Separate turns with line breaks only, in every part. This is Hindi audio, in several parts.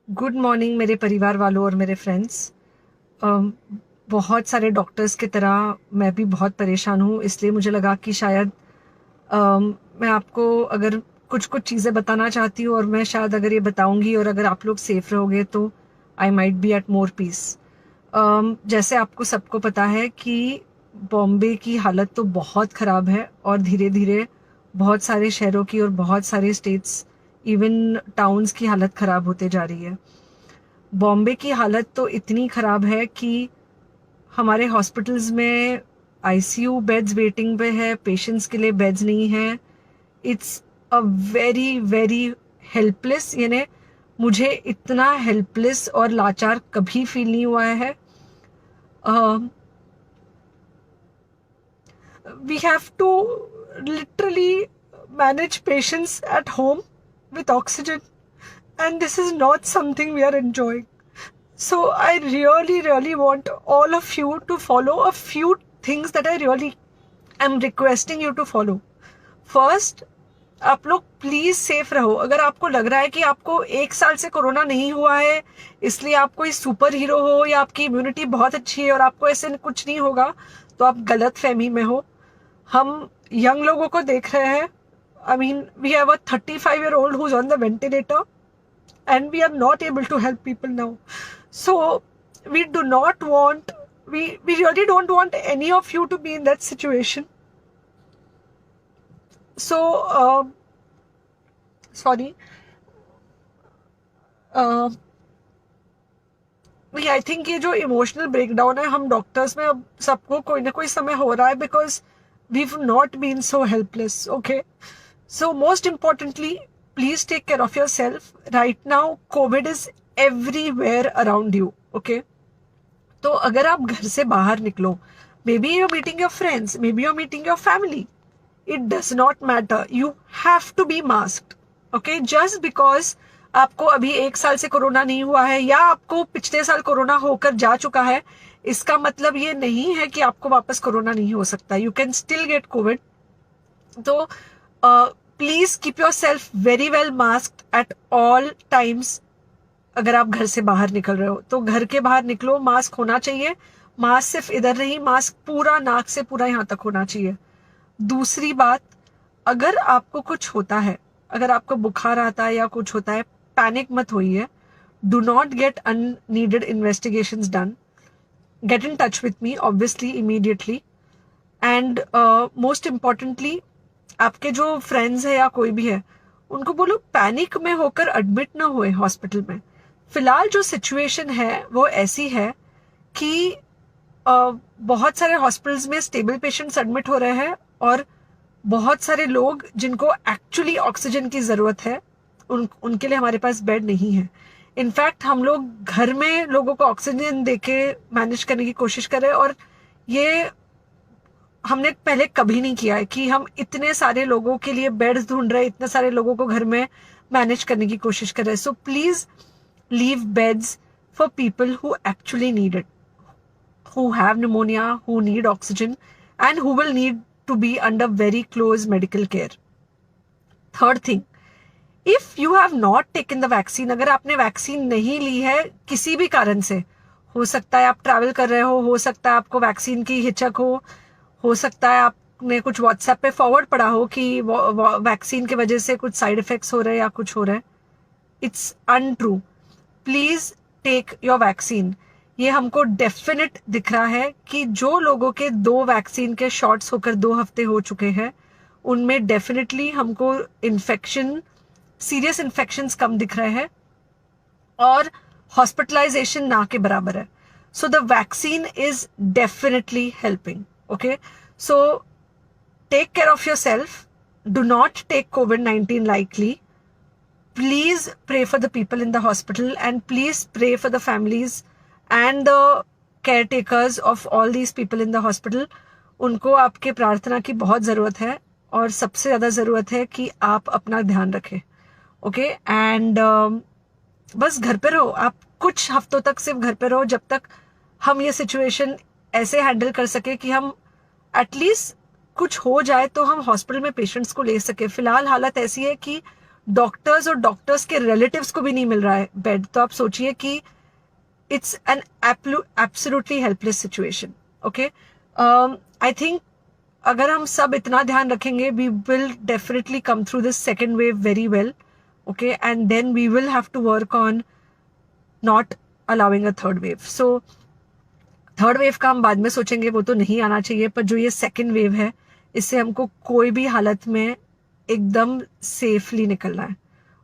गुड मॉर्निंग मेरे परिवार वालों और मेरे फ्रेंड्स। बहुत सारे डॉक्टर्स की तरह मैं भी बहुत परेशान हूँ, इसलिए मुझे लगा कि शायद मैं आपको अगर कुछ कुछ चीज़ें बताना चाहती हूँ और मैं शायद अगर ये बताऊँगी और अगर आप लोग सेफ रहोगे तो I might be at more peace. जैसे आपको सबको पता है कि बॉम्बे की हालत तो बहुत ख़राब है और धीरे धीरे बहुत सारे शहरों की और बहुत सारे स्टेट्स, इवन टाउन्स की हालत ख़राब होते जा रही है। बॉम्बे की हालत तो इतनी ख़राब है कि हमारे हॉस्पिटल्स में आईसीयू बेड्स वेटिंग पे है, पेशेंट्स के लिए बेड्स नहीं है। It's a very very helpless, यानी मुझे इतना हेल्पलेस और लाचार कभी फील नहीं हुआ है। We have to literally manage patients at home with oxygen, and this is not something we are enjoying. So I really, really want all of you to follow a few things that I really am requesting you to follow. First, आप लोग प्लीज सेफ रहो। अगर आपको लग रहा है कि आपको 1 साल से कोरोना नहीं हुआ है इसलिए आप कोई सुपर हीरो हो या आपकी इम्यूनिटी बहुत अच्छी है और आपको ऐसे कुछ नहीं होगा, तो आप गलत फहमी में हो। हम यंग लोगों को देख रहे हैं। I mean we have a 35-year-old who's on the ventilator and we are not able to help people now. So we do not want, we really don't want any of you to be in that situation. So sorry, I think ये जो इमोशनल ब्रेकडाउन है हम डॉक्टर्स में अब सबको कोई ना कोई समय हो रहा है, because we have not been so helpless. Okay, so most importantly please take care of your self. Right now COVID is everywhere around you. Okay, तो अगर आप घर से बाहर निकलो, maybe you're meeting your friends, maybe you're meeting your family, it does not matter, you have to be masked. Okay, just because आपको अभी 1 साल से कोरोना नहीं हुआ है या आपको पिछले साल कोरोना होकर जा चुका है, इसका मतलब ये नहीं है कि आपको वापस कोरोना नहीं हो सकता। You can still get covid. तो please keep yourself very well masked at all times. अगर आप घर से बाहर निकल रहे हो तो घर के बाहर निकलो, मास्क होना चाहिए। मास्क सिर्फ इधर नहीं, मास्क पूरा नाक से पूरा यहाँ तक होना चाहिए। दूसरी बात, अगर आपको कुछ होता है, अगर आपको बुखार आता है या कुछ होता है, पैनिक मत होइए। Do not get unneeded investigations done. Get in touch with me obviously immediately. And most importantly, आपके जो फ्रेंड्स है या कोई भी है उनको बोलो पैनिक में होकर एडमिट ना हुए हॉस्पिटल में। फिलहाल जो सिचुएशन है वो ऐसी है कि बहुत सारे हॉस्पिटल्स में स्टेबल पेशेंट्स एडमिट हो रहे हैं और बहुत सारे लोग जिनको एक्चुअली ऑक्सीजन की ज़रूरत है उनके लिए हमारे पास बेड नहीं है। इनफैक्ट हम लोग घर में लोगों को ऑक्सीजन देके मैनेज करने की कोशिश कर रहे हैं, और ये हमने पहले कभी नहीं किया है कि हम इतने सारे लोगों के लिए बेड्स ढूंढ रहे हैं, इतने सारे लोगों को घर में मैनेज करने की कोशिश कर रहे हैं। So please leave beds for people who actually need it, who have pneumonia, who need oxygen, and who will need to be under very close medical care. Third thing, if you have not taken the vaccine, अगर आपने वैक्सीन नहीं ली है किसी भी कारण से, हो सकता है आप ट्रैवल कर रहे हो सकता है आपको वैक्सीन की हिचक हो सकता है आपने कुछ व्हाट्सएप पे फॉरवर्ड पढ़ा हो कि वैक्सीन की वजह से कुछ साइड इफेक्ट्स हो रहे हैं या कुछ हो रहा है। It's untrue. Please take your vaccine. ये हमको डेफिनेट दिख रहा है कि जो लोगों के 2 वैक्सीन के शॉट्स होकर 2 हफ्ते हो चुके हैं उनमें डेफिनेटली हमको इन्फेक्शन, सीरियस इन्फेक्शंस कम दिख रहे हैं और हॉस्पिटलाइजेशन ना के बराबर है। So the vaccine is definitely helping. Okay, so take care of your self, do not take COVID-19 lightly. Please pray for the people in the hospital and please pray for the families and the caretakers of all these people in the hospital. उनको आपके प्रार्थना की बहुत ज़रूरत है और सबसे ज़्यादा ज़रूरत है कि आप अपना ध्यान रखें। ओके, एंड बस घर पे रहो। आप कुछ हफ्तों तक सिर्फ घर पे रहो जब तक हम ये सिचुएशन ऐसे हैंडल कर सके कि हम एटलीस्ट कुछ हो जाए तो हम हॉस्पिटल में पेशेंट्स को ले सके। फिलहाल हालत ऐसी है कि डॉक्टर्स और डॉक्टर्स के रिलेटिव्स को भी नहीं मिल रहा है बेड, तो आप सोचिए कि it's an absolutely helpless situation. Okay, I think अगर हम सब इतना ध्यान रखेंगे, we will definitely come through this second wave very well. Okay, and then we will have to work on not allowing a third wave. So third wave का हम बाद में सोचेंगे, वो तो नहीं आना चाहिए, पर जो ये सेकेंड वेव है इससे हमको कोई भी हालत में एकदम सेफली निकलना है.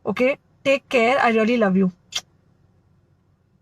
Okay, take care, I really love you.